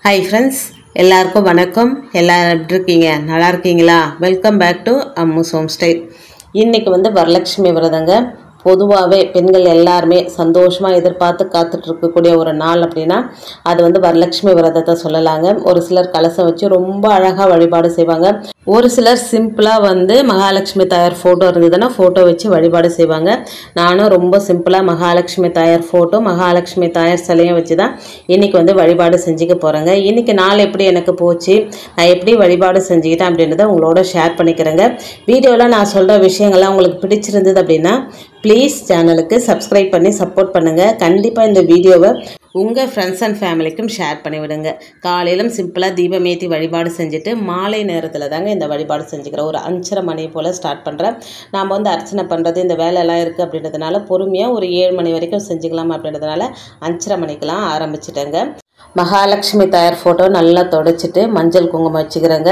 Hi friends, எல்லாருக்கும் வணக்கம். எல்லாரும் எப்படி இருக்கீங்க? நல்லா இருக்கீங்களா? Welcome back to Ammu's home style. இன்னைக்கு வரலட்சுமி விரதங்க. பொதுவாகவே பெண்கள் எல்லாருமே சந்தோஷமாக எதிர்பார்த்து காத்துட்டு இருக்கக்கூடிய ஒரு நாள் அப்படின்னா அது வரலட்சுமி விரதத்தை சொல்லலாங்க. ஒரு சிலர் கலசம் வச்சு ரொம்ப அழகாக வழிபாடு செய்வாங்க. ஒரு சிலர் சிம்பிளாக மகாலட்சுமி தாயார் ஃபோட்டோ இருந்ததுன்னா ஃபோட்டோ வச்சு வழிபாடு செய்வாங்க. நானும் ரொம்ப சிம்பிளாக மகாலட்சுமி தாயார் ஃபோட்டோ மகாலட்சுமி தாயார் சிலையும் வச்சு தான் இன்றைக்கி வழிபாடு செஞ்சுக்க போகிறேங்க. இன்றைக்கி நாள் எப்படி எனக்கு போச்சு, நான் எப்படி வழிபாடு செஞ்சுக்கிட்டேன் அப்படின்றத உங்களோட ஷேர் பண்ணிக்கிறேங்க. வீடியோவில் நான் சொல்கிற விஷயங்கள்லாம் உங்களுக்கு பிடிச்சிருந்தது அப்படின்னா ப்ளீஸ் சேனலுக்கு சப்ஸ்கிரைப் பண்ணி சப்போர்ட் பண்ணுங்கள். கண்டிப்பாக இந்த வீடியோவை உங்கள் ஃப்ரெண்ட்ஸ் அண்ட் ஃபேமிலிக்கும் ஷேர் பண்ணிவிடுங்க. காலையிலும் சிம்பிளாக தீபம் ஏற்றி வழிபாடு செஞ்சுட்டு மாலை நேரத்தில் தாங்க இந்த வழிபாடு செஞ்சுக்கிறேன். ஒரு 5:30 மணி போல் ஸ்டார்ட் பண்ணுறேன். நாம் அர்ச்சனை பண்ணுறது இந்த வேலையெல்லாம் இருக்குது அப்படின்றதுனால பொறுமையாக ஒரு 7 மணி வரைக்கும் செஞ்சுக்கலாம் அப்படின்றதுனால 5:30 மணிக்கெலாம் ஆரம்பிச்சிட்டேங்க. மகாலட்சுமி தாயார் ஃபோட்டோ நல்லா தொடச்சிட்டு மஞ்சள் குங்குமம் வச்சுக்கிறேங்க.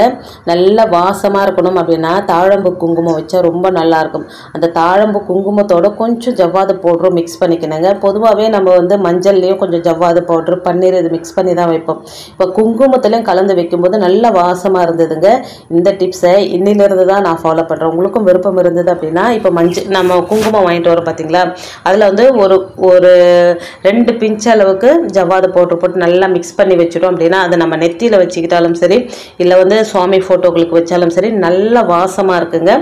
நல்லா வாசமாக இருக்கணும் அப்படின்னா தாழம்பு குங்குமம் வச்சா ரொம்ப நல்லாயிருக்கும். அந்த தாழம்பு குங்குமத்தோட கொஞ்சம் ஜவ்வாது பவுட்ரு மிக்ஸ் பண்ணிக்கணுங்க. பொதுவாகவே நம்ம மஞ்சள்லேயும் கொஞ்சம் ஜவ்வாது பவுட்ரு பன்னீர் இது மிக்ஸ் பண்ணி தான் வைப்போம். இப்போ குங்குமத்துலேயும் கலந்து வைக்கும்போது நல்ல வாசமாக இருந்ததுங்க. இந்த டிப்ஸை இன்னிலிருந்து தான் நான் ஃபாலோ பண்ணுறேன். உங்களுக்கும் விருப்பம் இருந்தது அப்படின்னா இப்போ நம்ம குங்குமம் வாங்கிட்டு வரோம் பார்த்தீங்களா, அதில் ஒரு 2 பிஞ்ச் அளவுக்கு ஜவ்வாது பவுட்ரு போட்டு நல்லா மிக்ஸ் பண்ணி வச்சிட்டோம் அப்படின்னா அதை நம்ம நெத்தியில் வச்சுக்கிட்டாலும் சரி இல்லை சுவாமி ஃபோட்டோக்களுக்கு வச்சாலும் சரி நல்ல வாசமாக இருக்குங்க.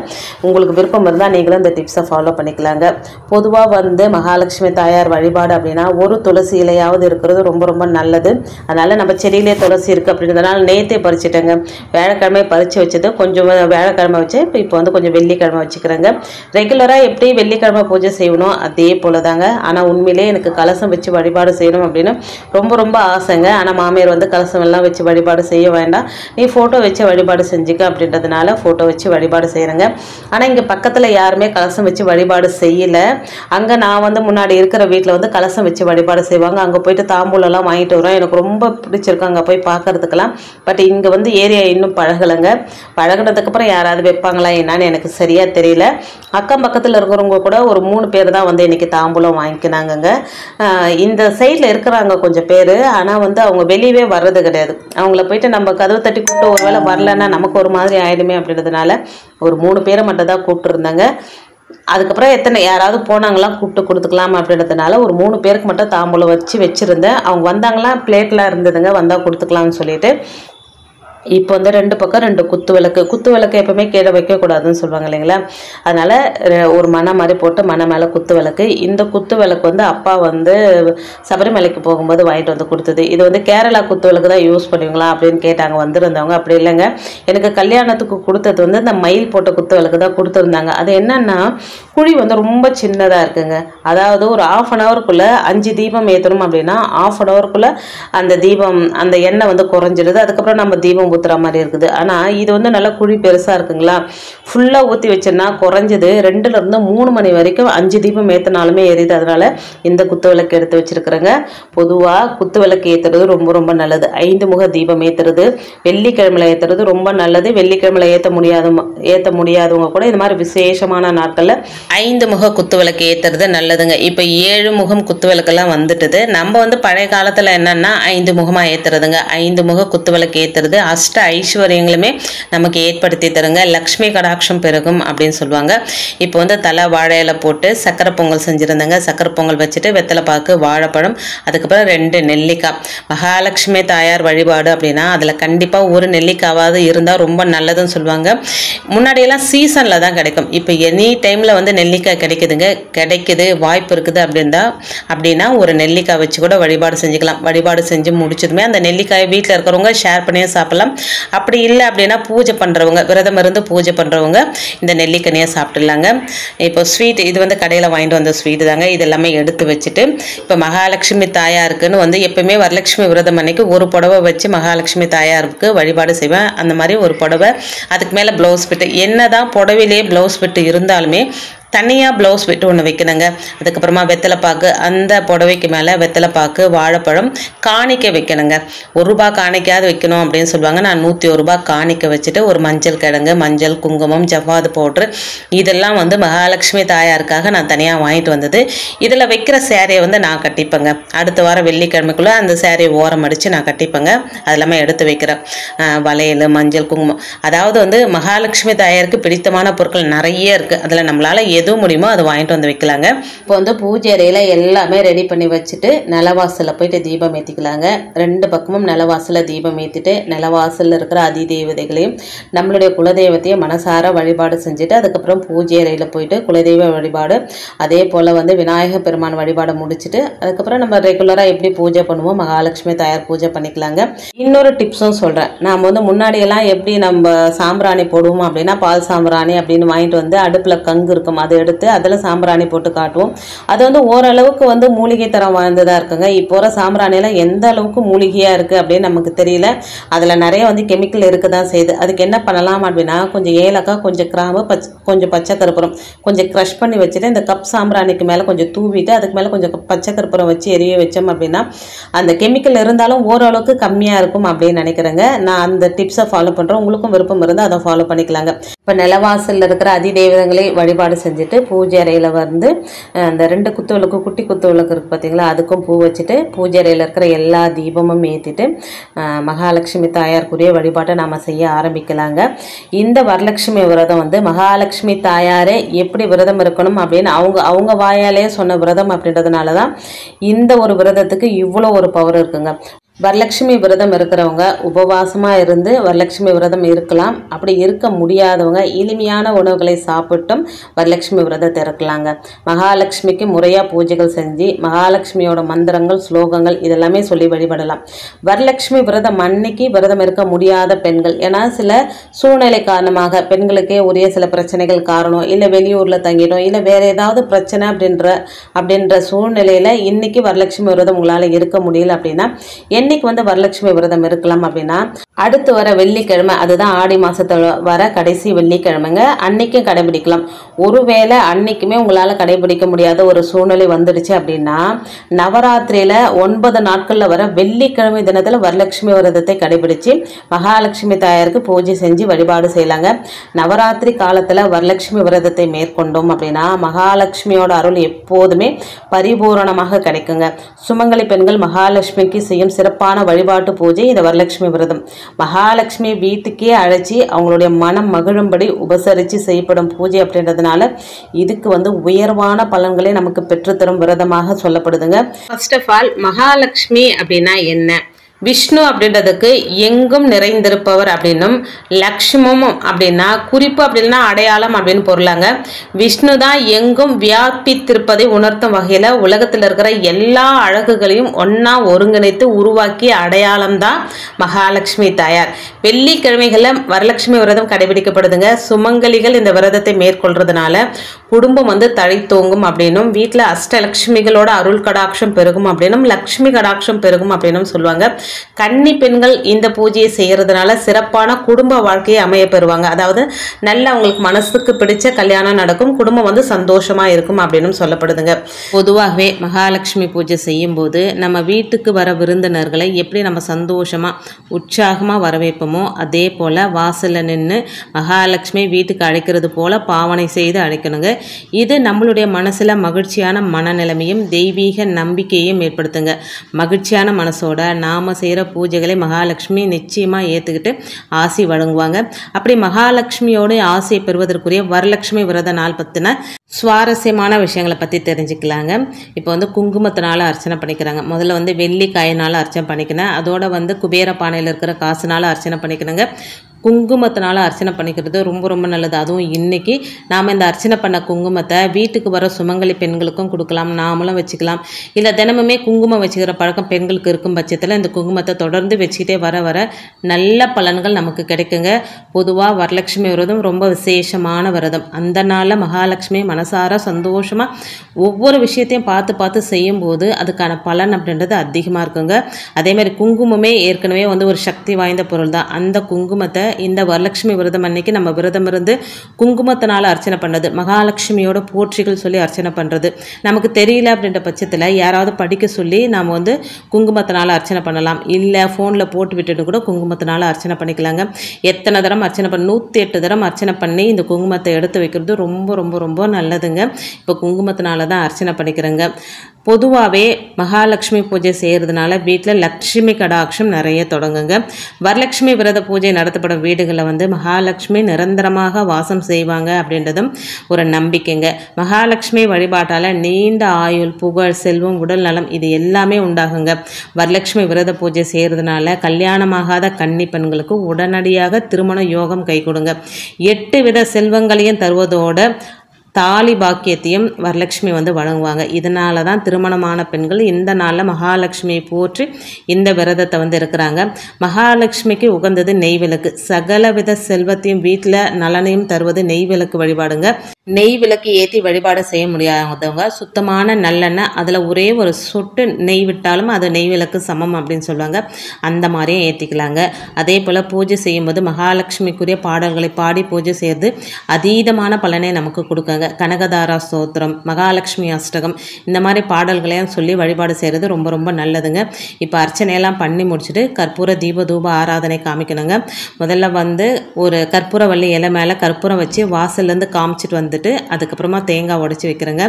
உங்களுக்கு விருப்பம் இருந்தால் நீங்களும் இந்த டிப்ஸை ஃபாலோ பண்ணிக்கலாங்க. பொதுவாக மகாலட்சுமி தாயார் வழிபாடு அப்படின்னா ஒரு துளசி இலையாவது இருக்கிறது ரொம்ப ரொம்ப நல்லது. அதனால் நம்ம செடியிலே துளசி இருக்குது அப்படின்றதுனால நேற்றே பறிச்சிட்டேங்க. வியாழக்கிழமை பறித்து வச்சது கொஞ்சம் வியாழக்கிழமை வச்சு இப்போ கொஞ்சம் வெள்ளிக்கிழமை வச்சுக்கிறேங்க. ரெகுலராக எப்படி வெள்ளிக்கிழமை பூஜை செய்யணும் அதே போல் தாங்க. ஆனால் உண்மையிலே எனக்கு கலசம் வச்சு வழிபாடு செய்யணும் அப்படின்னு ரொம்ப ரொம்ப ஆசைங்க. ஆனால் மாமியார் கலசம் எல்லாம் வச்சு வழிபாடு செய்ய வேண்டாம், நீ ஃபோட்டோ வச்சு வழிபாடு செஞ்சுக்க அப்படின்றதுனால ஃபோட்டோ வச்சு வழிபாடு செய்கிறேங்க. ஆனால் இங்கே பக்கத்தில் யாருமே கலசம் வச்சு வழிபாடு செய்யலை. அங்கே நான் முன்னாடி இருக்கிற வீட்டில் கலசம் வச்சு வழிபாடு செய்வாங்க. அங்கே போயிட்டு தாம்பூலெல்லாம் வாங்கிட்டு வரோம். எனக்கு ரொம்ப பிடிச்சிருக்கு அங்கே போய் பார்க்கறதுக்கெல்லாம். பட் இங்கே ஏரியா இன்னும் பழகலைங்க. பழகினதுக்கப்புறம் யாராவது வைப்பாங்களா என்னன்னு எனக்கு சரியாக தெரியல. அக்கம் பக்கத்தில் இருக்கிறவங்க கூட ஒரு 3 பேர் தான் இன்றைக்கி தாம்பூலம் வாங்கிக்கினாங்கங்க. இந்த சைடில் இருக்கிறாங்க கொஞ்சம் பேர். ஆனால் அவங்க வெளியவே வர்றது கிடையாது. அவங்கள போயிட்டு நம்ம கதவு தட்டி கூப்பிட்டு ஒரு வேளை வரலன்னா நமக்கு ஒரு மாதிரி ஆகிடுமே அப்படின்றதுனால ஒரு 3 பேரை மட்டும் தான் கூப்பிட்டுருந்தாங்க. அதுக்கப்புறம் யாராவது போனாங்களாம் கூப்பிட்டு கொடுத்துக்கலாம் அப்படின்றதுனால ஒரு 3 பேருக்கு மட்டும் தாம்பூலம் வச்சுருந்தேன். அவங்க வந்தாங்களாம் பிளேட்லாம் இருந்ததுங்க, வந்தால் கொடுத்துக்கலாம்னு சொல்லிட்டு. இப்போ 2 பக்கம் 2 குத்து விளக்கு எப்பவுமே கீழே வைக்கக்கூடாதுன்னு சொல்லுவாங்க இல்லைங்களா. அதனால் ஒரு மனை மாதிரி போட்டு மனை மேலே குத்து விளக்கு. இந்த குத்து விளக்கு அப்பா சபரிமலைக்கு போகும்போது வாங்கிட்டு கொடுத்தது. இது கேரளா குத்து விளக்கு தான் யூஸ் பண்ணுவீங்களா அப்படின்னு கேட்டாங்க வந்திருந்தவங்க. அப்படி இல்லைங்க, எனக்கு கல்யாணத்துக்கு கொடுத்தது இந்த மயில் போட்ட குத்து விளக்கு தான் கொடுத்துருந்தாங்க. அது என்னன்னா குழி ரொம்ப சின்னதாக இருக்குங்க. அதாவது ஒரு 1/2 ஹவருக்குள்ளே 5 தீபம் ஏற்றணும் அப்படின்னா 1/2 ஹவருக்குள்ளே அந்த தீபம் அந்த எண்ணெய் குறைஞ்சிடுது. அதுக்கப்புறம் நம்ம தீபம் ஊற்றுற மாதிரி இருக்குது. ஆனால் இது நல்லா குழி பெருசாக இருக்குங்களா. ஃபுல்லாக ஊற்றி வச்சோன்னா குறைஞ்சது 2லேருந்து 3 மணி வரைக்கும் 5 தீபம் ஏற்றினாலுமே எரியுது. அதனால் இந்த குத்து விளக்கு எடுத்து வச்சுருக்குறேங்க. பொதுவாக குத்து விளக்கு ஏற்றுறது ரொம்ப ரொம்ப நல்லது. 5 முக தீபம் ஏற்றுறது வெள்ளிக்கிழமையில் ஏற்றுறது ரொம்ப நல்லது. வெள்ளிக்கிழமையில் ஏற்ற முடியாதவங்க கூட இந்த மாதிரி விசேஷமான நாட்களில் 5 முக குத்து விளக்கு ஏற்றுறது நல்லதுங்க. இப்போ 7 முகம் குத்து விளக்கெல்லாம் வந்துட்டுது. நம்ம பழைய காலத்தில் என்னென்னா 5 முகமாக ஏற்றுறதுங்க. 5 முக குத்து விளக்கு ஏற்றுறது அஷ்ட ஐஸ்வர்யங்களுமே நமக்கு ஏற்படுத்தி தருங்க. லக்ஷ்மி கடாட்சம் பெருகும் அப்படின்னு சொல்லுவாங்க. இப்போ தலை வாழையில போட்டு சக்கரை பொங்கல் செஞ்சுருந்தாங்க. சக்கரை பொங்கல் வச்சுட்டு வெத்தலை பாக்கு வாழைப்பழம் அதுக்கப்புறம் 2 நெல்லிக்காய். மகாலட்சுமி தாயார் வழிபாடு அப்படின்னா அதில் கண்டிப்பாக ஒரு நெல்லிக்காவாவது இருந்தால் ரொம்ப நல்லதுன்னு சொல்லுவாங்க. முன்னாடியெல்லாம் சீசனில் தான் கிடைக்கும். இப்போ எனி டைமில் நெல்லிக்காய் கிடைக்குது வாய்ப்பு இருக்குது அப்படின்னா ஒரு நெல்லிக்காய் வச்சு கூட வழிபாடு செஞ்சுக்கலாம். வழிபாடு செஞ்சு முடிச்சதுமே அந்த நெல்லிக்காயை வீட்டில் இருக்கிறவங்க ஷேர் பண்ணி சாப்பிடலாம். அப்படி இல்லை அப்படின்னா பூஜை பண்ணுறவங்க விரதம் இருந்து பூஜை பண்ணுறவங்க இந்த நெல்லிக்கனியை சாப்பிட்டுலாங்க. இப்போ ஸ்வீட் இது கடையில் வாங்கிட்டு வந்த ஸ்வீட்டு தாங்க. இது எல்லாமே எடுத்து வச்சுட்டு இப்போ மகாலட்சுமி தாயாருக்குன்னு எப்பவுமே வரலட்சுமி விரதம் அன்னைக்கு ஒரு புடவை வச்சு மகாலட்சுமி தாயாருக்கு வழிபாடு செய்வேன். அந்த மாதிரி ஒரு புடவை அதுக்கு மேலே ப்ளவுஸ் பிட்டு. என்ன தான் புடவையிலேயே ப்ளவுஸ் பிட்டு இருந்தாலுமே தனியாக ப்ளவுஸ் விட்டு ஒன்று வைக்கணுங்க. அதுக்கப்புறமா வெத்தலைப்பாக்கு, அந்த புடவைக்கு மேலே வெத்தலைப்பாக்கு, வாழைப்பழம், காணிக்கை வைக்கணுங்க. ₹1 காணிக்கையாவது வைக்கணும் அப்படின்னு சொல்லுவாங்க. நான் ₹101 காணிக்கை வச்சுட்டு ஒரு மஞ்சள் கிழங்கு, மஞ்சள், குங்குமம், ஜவ்வாது பவுட்ரு இதெல்லாம் வந்து மகாலட்சுமி தாயாருக்காக நான் தனியாக வாங்கிட்டு வந்தது. இதில் வைக்கிற சேரீயை வந்து நான் கட்டிப்பேங்க. அடுத்த வாரம் வெள்ளிக்கிழமைக்குள்ளே அந்த சேரீயை ஓரம் அடித்து நான் கட்டிப்பேங்க. அது எல்லாமே எடுத்து வைக்கிறேன். வளையல், மஞ்சள், குங்குமம், அதாவது வந்து மகாலட்சுமி தாயாருக்கு பிடித்தமான பொருட்கள் நிறைய இருக்குது. அதில் நம்மளால் எது முடியுமோ அதை வாங்கிட்டு வந்து வைக்கலாங்க. இப்போ வந்து பூஜை அறையில் எல்லாமே ரெடி பண்ணி வச்சுட்டு நிலவாசலில் போயிட்டு தீபம் ஏற்றிக்கலாங்க. 2 பக்கமும் நிலவாசலில் தீபம் ஏற்றிட்டு நிலவாசலில் இருக்கிற அதிதெய்வதைகளையும் நம்மளுடைய குலதெய்வத்தையும் மனசார வழிபாடு செஞ்சுட்டு அதுக்கப்புறம் பூஜை அறையில் போயிட்டு குலதெய்வ வழிபாடு, அதே போல் வந்து விநாயகர் பெருமான் வழிபாடை முடிச்சுட்டு அதுக்கப்புறம் நம்ம ரெகுலராக எப்படி பூஜை பண்ணுவோம் மகாலட்சுமி தாயார் பூஜை பண்ணிக்கலாங்க. இன்னொரு டிப்ஸும் சொல்கிறேன். நாம் வந்து முன்னாடியெல்லாம் எப்படி நம்ம சாம்பிராணி போடுவோம் அப்படின்னா பால் சாம்பிராணி அப்படின்னு வாங்கிட்டு வந்து அடுப்பில் கங்கு இருக்கும், அதை எடுத்து அதில் சாம்பிராணி போட்டு காட்டுவோம். அது வந்து ஓரளவுக்கு வந்து மூலிகை தரம் வாய்ந்ததாக இருக்குங்க. இப்போ வர சாம்பிராணியெல்லாம் எந்த அளவுக்கு மூலிகையாக இருக்குது அப்படின்னு நமக்கு தெரியல. அதில் நிறைய வந்து கெமிக்கல் இருக்க தான் செய்யுது. அதுக்கு என்ன பண்ணலாம் அப்படின்னா கொஞ்சம் ஏலக்காய், கொஞ்சம் கிராம்பு, கொஞ்சம் பச்சை கற்பூரம் கொஞ்சம் க்ரஷ் பண்ணி வச்சுட்டு இந்த கப் சாம்பிராணிக்கு மேலே கொஞ்சம் தூவிட்டு அதுக்கு மேலே கொஞ்சம் பச்சை கற்பூரம் வச்சு எரிய வச்சோம் அப்படின்னா அந்த கெமிக்கல் இருந்தாலும் ஓரளவுக்கு கம்மியாக இருக்கும் அப்படின்னு நினைக்கிறேங்க. நான் அந்த டிப்ஸை ஃபாலோ பண்ணுறேன். உங்களுக்கும் விருப்பம் இருந்தால் அதை ஃபாலோ பண்ணிக்கலாங்க. இப்போ நிலவாசலில் இருக்கிற அதிதெய்வங்களை வழிபாடு செஞ்சுட்டு பூஜை அறையில் வந்து அந்த 2 குத்து விளக்கு, குட்டி குத்து விளக்கு இருக்குது பார்த்தீங்களா, அதுக்கும் பூ வச்சுட்டு பூஜை அறையில் இருக்கிற எல்லா தீபமும் ஏற்றிட்டு மகாலட்சுமி தாயாருக்குரிய வழிபாட்டை நாம் செய்ய ஆரம்பிக்கலாங்க. இந்த வரலட்சுமி விரதம் வந்து மகாலட்சுமி தாயாரே எப்படி விரதம் இருக்கணும் அப்படின்னு அவங்க வாயாலே சொன்ன விரதம் அப்படின்றதுனால தான் இந்த ஒரு விரதத்துக்கு இவ்வளோ ஒரு பவர் இருக்குங்க. வரலட்சுமி விரதம் இருக்கிறவங்க உபவாசமாக இருந்து வரலட்சுமி விரதம் இருக்கலாம். அப்படி இருக்க முடியாதவங்க எளிமையான உணவுகளை சாப்பிட்டும் வரலட்சுமி விரதத்தை இருக்கலாங்க. மகாலட்சுமிக்கு முறையாக பூஜைகள் செஞ்சு மகாலட்சுமியோட மந்திரங்கள், ஸ்லோகங்கள் இதெல்லாமே சொல்லி வழிபடலாம். வரலட்சுமி விரதம் அன்னைக்கு விரதம் இருக்க முடியாத பெண்கள், ஏன்னா சில சூழ்நிலை காரணமாக பெண்களுக்கே உரிய சில பிரச்சனைகள் காரணம், இல்லை வெளியூரில் தங்கிடும், இல்லை வேறு ஏதாவது பிரச்சனை அப்படின்ற சூழ்நிலையில் இன்னைக்கு வரலட்சுமி விரதம் உங்களால் இருக்க முடியல அப்படின்னா என்னைக்கு வந்து வரலட்சுமி விரதம் இருக்கலாம் அப்படின்னா அடுத்து வர வெள்ளிக்கிழமை, அதுதான் ஆடி மாசத்துல வர கடைசி வெள்ளிக்கிழமைங்க, அன்னைக்கும் கடைபிடிக்கலாம். ஒருவேளை அன்னைக்குமே உங்களால் கடைபிடிக்க முடியாத ஒரு சூழ்நிலை வந்துடுச்சு அப்படின்னா நவராத்திரியில 9 நாட்கள்ல வர வெள்ளிக்கிழமை தினத்துல வரலட்சுமி விரதத்தை கடைபிடிச்சு மகாலட்சுமி தாயாருக்கு பூஜை செஞ்சு வழிபாடு செய்யலாங்க. நவராத்திரி காலத்துல வரலட்சுமி விரதத்தை மேற்கொண்டோம் அப்படின்னா மகாலட்சுமியோட அருள் எப்போதுமே பரிபூரணமாக கிடைக்குங்க. சுமங்கலி பெண்கள் மகாலட்சுமிக்கு செய்யும் சிறப்பான வழிபாட்டு பூஜை இந்த வரலட்சுமி விரதம். மகாலட்சுமி வீட்டுக்கே அழைச்சி அவங்களுடைய மனம் மகிழும்படி உபசரித்து செய்யப்படும் பூஜை அப்படின்றதுனால இதுக்கு வந்து உயர்வான பலன்களை நமக்கு பெற்றுத்தரும் விரதமாக சொல்லப்படுதுங்க. ஃபர்ஸ்ட் ஆஃப் ஆல் மகாலட்சுமி அப்படின்னா என்ன? விஷ்ணு அப்படின்றதுக்கு எங்கும் நிறைந்திருப்பவர் அப்படின்னும், லக்ஷ்மம் அப்படின்னா குறிப்பு அப்படின்னா அடையாளம் அப்படின்னு பொருளாங்க. விஷ்ணு தான் எங்கும் வியாபித்திருப்பதை உணர்த்தும் வகையில் உலகத்தில் இருக்கிற எல்லா அழகுகளையும் ஒன்றா ஒருங்கிணைத்து உருவாக்கிய அடையாளம் தான் மகாலட்சுமி தாயார். வெள்ளிக்கிழமைகளில் வரலட்சுமி விரதம் கடைபிடிக்கப்படுதுங்க. சுமங்கலிகள் இந்த விரதத்தை மேற்கொள்றதுனால குடும்பம் வந்து தழைத்தோங்கும் அப்படின்னும், வீட்டில் அஷ்டலட்சுமிகளோட அருள் கடாட்சம் பெருகும் அப்படின்னும், லக்ஷ்மி கடாட்சம் பெருகும் அப்படின்னும் சொல்லுவாங்க. கன்னி பெண்கள் இந்த பூஜையை செய்யறதுனால சிறப்பான குடும்ப வாழ்க்கையை அமைய பெறுவாங்க. அதாவது நல்ல அவங்களுக்கு மனசுக்கு பிடிச்ச கல்யாணம் நடக்கும், குடும்பம் வந்து சந்தோஷமா இருக்கும் அப்படின்னு சொல்லப்படுதுங்க. பொதுவாகவே மகாலட்சுமி பூஜை செய்யும் போது நம்ம வீட்டுக்கு வர விருந்தினர்களை எப்படி நம்ம சந்தோஷமா உற்சாகமா வரவேற்போமோ அதே போல வாசல்ல நின்று மகாலட்சுமி வீட்டுக்கு அழைக்கிறது போல பாவனை செய்து அழைக்கணுங்க. இது நம்மளுடைய மனசுல மகிழ்ச்சியான மனநிலைமையும் தெய்வீக நம்பிக்கையும் ஏற்படுத்துங்க. மகிழ்ச்சியான மனசோட நாம செய்கிற பூஜைகளை மகாலட்சுமி நிச்சயமாக ஏற்றுக்கிட்டு ஆசி வழங்குவாங்க. அப்படி மகாலட்சுமியோட ஆசையை பெறுவதற்குரிய வரலட்சுமி விரத நாள் பற்றின சுவாரஸ்யமான விஷயங்களை பற்றி தெரிஞ்சுக்கலாங்க. இப்போ வந்து குங்குமத்தினால அர்ச்சனை பண்ணிக்கிறாங்க. முதல்ல வந்து வெள்ளிக்காயினால் அர்ச்சனை பண்ணிக்கணும். அதோட வந்து குபேர பானையில் இருக்கிற காசுனால அர்ச்சனை பண்ணிக்கணுங்க. குங்குமத்தினால அர்ச்சனை பண்ணிக்கிறது ரொம்ப ரொம்ப நல்லது. அதுவும் இன்றைக்கி நாம் இந்த அர்ச்சனை பண்ண குங்குமத்தை வீட்டுக்கு வர சுமங்கலி பெண்களுக்கும் கொடுக்கலாம், நாமளும் வச்சுக்கலாம். இல்லை தினமுமே குங்குமம் வச்சுக்கிற பழக்கம் பெண்களுக்கு இருக்கும் பட்சத்தில் இந்த குங்குமத்தை தொடர்ந்து வச்சுக்கிட்டே வர வர நல்ல பலன்கள் நமக்கு கிடைக்குங்க. பொதுவாக வரலட்சுமி விரதம் ரொம்ப விசேஷமான விரதம். அந்த நாளில் மகாலட்சுமி மனசார சந்தோஷமாக ஒவ்வொரு விஷயத்தையும் பார்த்து பார்த்து செய்யும்போது அதுக்கான பலன் அப்படின்றது அதிகமாக இருக்குங்க. அதேமாதிரி குங்குமமே ஏற்கனவே வந்து ஒரு சக்தி வாய்ந்த பொருள் தான். அந்த குங்குமத்தை இந்த வரலட்சுமி விரதம் அன்னைக்கு நம்ம விரதம் இருந்து குங்குமத்தினால அர்ச்சனை பண்ணுறது, மகாலட்சுமியோட போற்றிகள் சொல்லி அர்ச்சனை பண்ணுறது. நமக்கு தெரியல அப்படின்ற பட்சத்தில் யாராவது படிக்க சொல்லி நாம் வந்து குங்குமத்தினால அர்ச்சனை பண்ணலாம். இல்லை ஃபோனில் போட்டு விட்டுட்டு கூட குங்குமத்தினால அர்ச்சனை பண்ணிக்கலாங்க. எத்தனை தரம் அர்ச்சனை 108 தரம் அர்ச்சனை பண்ணி இந்த குங்குமத்தை எடுத்து வைக்கிறது ரொம்ப ரொம்ப ரொம்ப நல்லதுங்க. இப்போ குங்குமத்தினால தான் அர்ச்சனை பண்ணிக்கிறேங்க. பொதுவாகவே மகாலட்சுமி பூஜை செய்கிறதுனால வீட்டில் லக்ஷ்மி கடாட்சம் நிறைய தொடங்குங்க. வரலட்சுமி விரத பூஜை நடத்தப்படும் வீடுகளில் வந்து மகாலட்சுமி நிரந்தரமாக வாசம் செய்வாங்க அப்படின்றதும் ஒரு நம்பிக்கைங்க. மகாலட்சுமி வழிபாட்டால் நீண்ட ஆயுள், புகழ், செல்வம், உடல் நலம் இது எல்லாமே உண்டாகுங்க. வரலட்சுமி விரத பூஜை செய்கிறதுனால கல்யாணமாகாத கன்னி பெண்களுக்கு உடனடியாக திருமண யோகம் கை கொடுங்க. 8 வித செல்வங்களையும் தருவதோட தாலி பாக்கியத்தையும் வரலட்சுமி வந்து வழங்குவாங்க. இதனால தான் திருமணமான பெண்கள் இந்த நாளில் மகாலட்சுமியை போற்றி இந்த விரதத்தை வந்து இருக்கிறாங்க. மகாலட்சுமிக்கு உகந்தது நெய்விளக்கு. சகலவித செல்வத்தையும் வீட்டில் நலனையும் தருவது நெய்விளக்கு வழிபாடுங்க. நெய் விளக்கு ஏற்றி வழிபாடு செய்ய முடியாதவங்க சுத்தமான நல்லெண்ணெய், அதில் ஒரே ஒரு சொட்டு நெய் விட்டாலும் அது நெய் விளக்கு சமம் அப்படின்னு சொல்லுவாங்க. அந்த மாதிரியும் ஏற்றிக்கலாங்க. அதே போல் பூஜை செய்யும்போது மகாலட்சுமிக்குரிய பாடல்களை பாடி பூஜை செய்கிறது அதீதமான பலனை நமக்கு கொடுக்காங்க. கனகதாரா ஸ்தோத்திரம், மகாலட்சுமி அஷ்டகம் இந்த மாதிரி பாடல்களையும் சொல்லி வழிபாடு செய்கிறது ரொம்ப ரொம்ப நல்லதுங்க. இப்போ அர்ச்சனையெல்லாம் பண்ணி முடிச்சுட்டு கற்பூர தீப தூப ஆராதனை காமிக்கணுங்க. முதல்ல வந்து ஒரு கற்பூரவள்ளி இலை மேலே கற்பூரம் வச்சு வாசல்லேருந்து காமிச்சிட்டு வந்துட்டு அதுக்கப்புறமா தேங்காய் உடைச்சி வைக்கிறேங்க.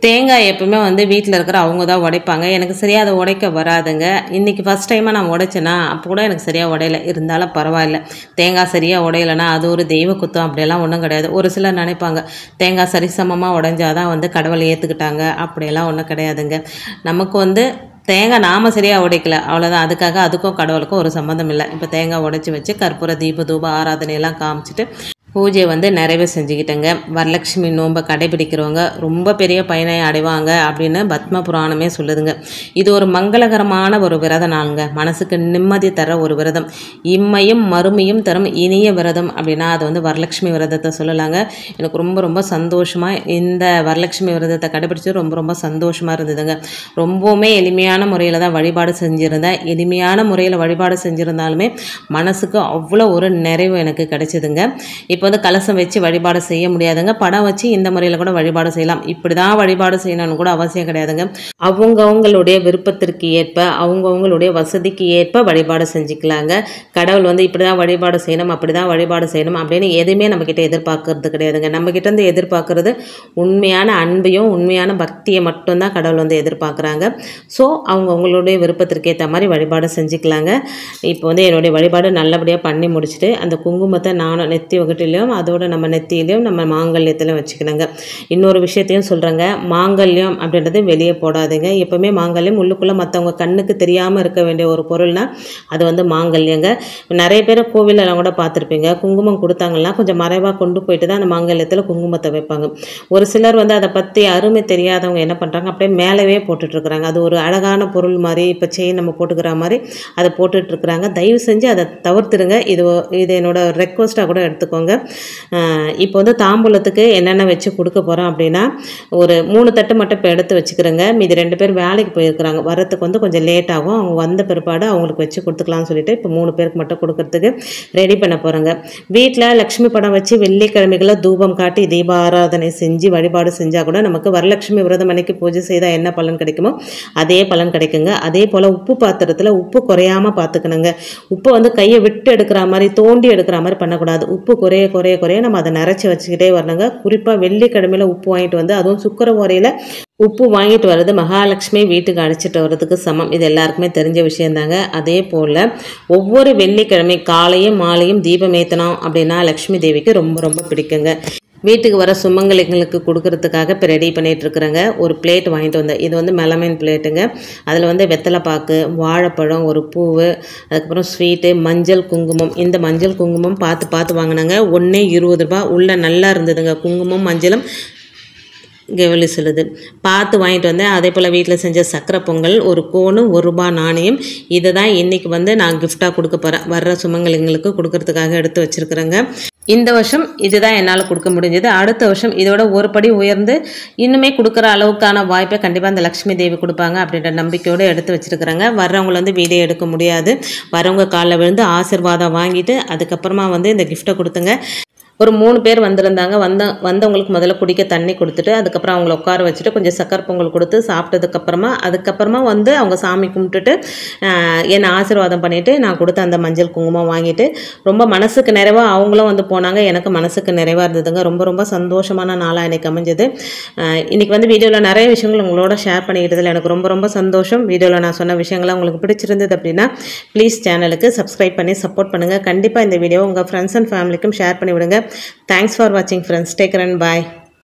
தேங்காய் எப்பவுமே வந்து வீட்டில் இருக்கிற அவங்க தான் உடைப்பாங்க. எனக்கு சரியாக அதை உடைக்க வராதுங்க. இன்றைக்கி ஃபஸ்ட் டைமாக நான் உடைச்சேன்னா அப்போ கூட எனக்கு சரியாக உடையலை. இருந்தாலும் பரவாயில்ல, தேங்காய் சரியாக உடையலைன்னா அது ஒரு தெய்வ குத்தம் அப்படியெல்லாம் ஒன்றும் கிடையாது. ஒரு சிலர் நினைப்பாங்க தேங்காய் சரிசமமாக உடைஞ்சாதான் வந்து கடவுளை ஏற்றுக்கிட்டாங்க. அப்படியெல்லாம் ஒன்றும் கிடையாதுங்க. நமக்கு வந்து தேங்காய் நாம் சரியாக உடைக்கல அவ்வளோதான். அதுக்காக அதுக்கும் கடவுளுக்கும் ஒரு சம்மந்தம் இல்லை. இப்போ தேங்காய் உடைச்சி வச்சு கற்பூர தீப தூப ஆராதனையெல்லாம் காமிச்சிட்டு பூஜை வந்து நிறைவே செஞ்சுக்கிட்டேங்க. வரலட்சுமி நோன்பை கடைபிடிக்கிறவங்க ரொம்ப பெரிய பயனை அடைவாங்க அப்படின்னு பத்ம புராணமே சொல்லுதுங்க. இது ஒரு மங்களகரமான ஒரு விரத நாளுங்க. மனசுக்கு நிம்மதி தர ஒரு விரதம், இம்மையும் மறுமையும் தரும் இனிய விரதம் அப்படின்னா அது வந்து வரலட்சுமி விரதத்தை சொல்லலாங்க. எனக்கு ரொம்ப ரொம்ப சந்தோஷமாக இந்த வரலட்சுமி விரதத்தை கடைபிடிச்சி ரொம்ப ரொம்ப சந்தோஷமாக இருந்ததுங்க. ரொம்பவுமே எளிமையான முறையில் தான் வழிபாடு செஞ்சுருந்தேன். எளிமையான முறையில் வழிபாடு செஞ்சுருந்தாலுமே மனசுக்கு அவ்வளோ ஒரு நிறைவு எனக்கு கிடைச்சிதுங்க. இப்போ வந்து கலசம் வச்சு வழிபாடு செய்ய முடியாதுங்க. படம் வச்சு இந்த முறையில் கூட வழிபாடு செய்யலாம். இப்படி தான் வழிபாடு செய்யணும்னு கூட அவசியம் கிடையாதுங்க. அவங்கவுங்களுடைய விருப்பத்திற்கு ஏற்ப அவங்கவுங்களுடைய வசதிக்கு ஏற்ப வழிபாடு செஞ்சுக்கலாங்க. கடவுள் வந்து இப்படி தான் வழிபாடு செய்யணும், அப்படி தான் வழிபாடு செய்யணும் அப்படின்னு எதுவுமே நம்மக்கிட்ட எதிர்பார்க்கறது கிடையாதுங்க. நம்மக்கிட்டேருந்து எதிர்பார்க்கறது உண்மையான அன்பையும் உண்மையான பக்தியை மட்டும்தான் கடவுள் வந்து எதிர்பார்க்குறாங்க. ஸோ அவங்கவுங்களுடைய விருப்பத்திற்கு ஏற்ற மாதிரி வழிபாடு செஞ்சுக்கலாங்க. இப்போ வந்து என்னுடைய வழிபாடு நல்லபடியாக பண்ணி முடிச்சுட்டு அந்த குங்குமத்தை நானும் நெத்தி வகுட்டிலையும் அதோட நம்ம நெத்தியிலையும் நம்ம மாங்கல்யத்திலையும் வச்சுக்கணுங்க. இன்னொரு விஷயத்தையும் சொல்கிறேங்க, மாங்கல்யம் அப்படின்றது வெளியே போடாதுங்க. எப்போவுமே மாங்கல்யம் உள்ளுக்குள்ளே மற்றவங்க கண்ணுக்கு தெரியாமல் இருக்க வேண்டிய ஒரு பொருள்னா அது வந்து மாங்கல்யங்க. நிறைய பேர் கோவிலெல்லாம் கூட பார்த்துருப்பீங்க, குங்குமம் கொடுத்தாங்கன்னா கொஞ்சம் மறைவாக கொண்டு போயிட்டு தான் அந்த மாங்கல்யத்தில் குங்குமத்தை வைப்பாங்க. ஒரு சிலர் வந்து அதை பற்றி அருமை தெரியாதவங்க என்ன பண்ணுறாங்க, அப்படியே மேலவே போட்டுட்ருக்குறாங்க. அது ஒரு அழகான பொருள் மாதிரி, இப்போ செயின் நம்ம போட்டுக்கிற மாதிரி அதை போட்டுட்ருக்குறாங்க. தயவு செஞ்சு அதை தவிர்த்துருங்க. இது என்னோட ரெக்வஸ்ட்டாக கூட எடுத்துக்கோங்க. இப்போ வந்து தாம்பூலத்துக்கு என்னென்ன வச்சு கொடுக்க போகிறோம் அப்படின்னா ஒரு 3 தட்டு மட்டும் இப்போ எடுத்து வச்சுக்கிறேங்க. மீதி 2 பேர் வேலைக்கு போயிருக்கிறாங்க, வரத்துக்கு வந்து கொஞ்சம் லேட் ஆகும். அவங்க வந்த பிற்பாடு அவங்களுக்கு வச்சு கொடுத்துக்கலாம்னு சொல்லிட்டு இப்போ 3 பேருக்கு மட்டும் கொடுக்கறதுக்கு ரெடி பண்ண போகிறேங்க. வீட்டில் லக்ஷ்மி படம் வச்சு வெள்ளிக்கிழமைகளில் தூபம் காட்டி தீப ஆராதனை செஞ்சு வழிபாடு செஞ்சால் கூட நமக்கு வரலட்சுமி விரதம் அன்னைக்கு பூஜை செய்தால் என்ன பலன் கிடைக்குமோ அதே பலன் கிடைக்குங்க. அதே போல் உப்பு பாத்திரத்தில் உப்பு குறையாமல் பார்த்துக்கணுங்க. உப்பை வந்து கையை விட்டு எடுக்கிற மாதிரி தோண்டி எடுக்கிற மாதிரி பண்ணக்கூடாது. உப்பு குறைய குறைய குறைய நம்ம அதை நிறச்சி வச்சுக்கிட்டே வரணுங்க. குறிப்பாக வெள்ளிக்கிழமையில் உப்பு வாங்கிட்டு வந்து அதுவும் சுக்கர ஓரையில் உப்பு வாங்கிட்டு வர்றது மகாலட்சுமி வீட்டுக்கு அழைச்சிட்டு வர்றதுக்கு சமம். இது எல்லாருக்குமே தெரிஞ்ச விஷயந்தாங்க. அதே போல் ஒவ்வொரு வெள்ளிக்கிழமை காலையும் மாலையும் தீபம் ஏற்றணும் அப்படின்னா லக்ஷ்மி தேவிக்கு ரொம்ப ரொம்ப பிடிக்குங்க. வீட்டுக்கு வர சுமங்கலிங்களுக்கு கொடுக்கறதுக்காக இப்போ ரெடி பண்ணிகிட்ருக்குறேங்க. ஒரு பிளேட் வாங்கிட்டு வந்தேன். இது வந்து மெலமைன் பிளேட்டுங்க. அதில் வந்து வெத்தலைப்பாக்கு, வாழைப்பழம், ஒரு பூவு, அதுக்கப்புறம் ஸ்வீட்டு, மஞ்சள் குங்குமம். இந்த மஞ்சள் குங்குமம் பார்த்து வாங்கினாங்க. ஒன்றே 20 ரூபா. உள்ளே நல்லா இருந்ததுங்க. குங்குமம் மஞ்சளும் கெவலி சொல்லுது பார்த்து வாங்கிட்டு வந்தேன். அதே போல் வீட்டில் செஞ்ச சக்கரை பொங்கல், ஒரு கோனு, 1 ரூபா நாணயம். இதை தான் இன்றைக்கி வந்து நான் கிஃப்டாக கொடுக்க போகிறேன். வர்ற சுமங்கலிங்களுக்கு கொடுக்கறதுக்காக எடுத்து வச்சுருக்குறேங்க. இந்த வருஷம் இதுதான் என்னால் கொடுக்க முடிஞ்சது. அடுத்த வருஷம் இதோட ஒரு படி உயர்ந்து இன்னுமே கொடுக்குற அளவுக்கான வாய்ப்பை கண்டிப்பாக அந்த லக்ஷ்மி தேவி கொடுப்பாங்க அப்படின்ற நம்பிக்கையோடு எடுத்து வச்சுருக்குறாங்க. வர்றவங்களை வந்து வீடியோ எடுக்க முடியாது. வரவங்க காலில் விழுந்து ஆசீர்வாதம் வாங்கிட்டு அதுக்கப்புறமா வந்து இந்த கிஃப்ட்டை கொடுத்துங்க. ஒரு 3 பேர் வந்திருந்தாங்க. வந்தவங்களுக்கு முதல்ல குடிக்க தண்ணி கொடுத்துட்டு அதுக்கப்புறம் அவங்கள உட்கார வச்சுட்டு கொஞ்சம் சக்கரை பொங்கல் கொடுத்து அதுக்கப்புறமா வந்து அவங்க சாமி கும்பிட்டுட்டு என்னை ஆசீர்வாதம் பண்ணிவிட்டு நான் கொடுத்த அந்த மஞ்சள் குங்குமம் வாங்கிட்டு ரொம்ப மனசுக்கு நிறைவாக அவங்களும் வந்து போனாங்க. எனக்கு மனசுக்கு நிறைவாக இருந்ததுங்க. ரொம்ப ரொம்ப சந்தோஷமான நாளாக எனக்கு அமைஞ்சது. இன்றைக்கி வந்து வீடியோவில் நிறைய விஷயங்கள் உங்களோட ஷேர் பண்ணிக்கிட்டதில் எனக்கு ரொம்ப ரொம்ப சந்தோஷம். வீடியோவில் நான் சொன்ன விஷயங்கள்லாம் உங்களுக்கு பிடிச்சிருந்தது அப்படின்னா ப்ளீஸ் சேனலுக்கு சப்ஸ்கிரைப் பண்ணி சப்போர்ட் பண்ணுங்கள். கண்டிப்பாக இந்த வீடியோ உங்கள் ஃப்ரெண்ட்ஸ் அண்ட் ஃபேமிலிக்கும் ஷேர் பண்ணி விடுங்க. Thanks for watching friends. Take care and bye.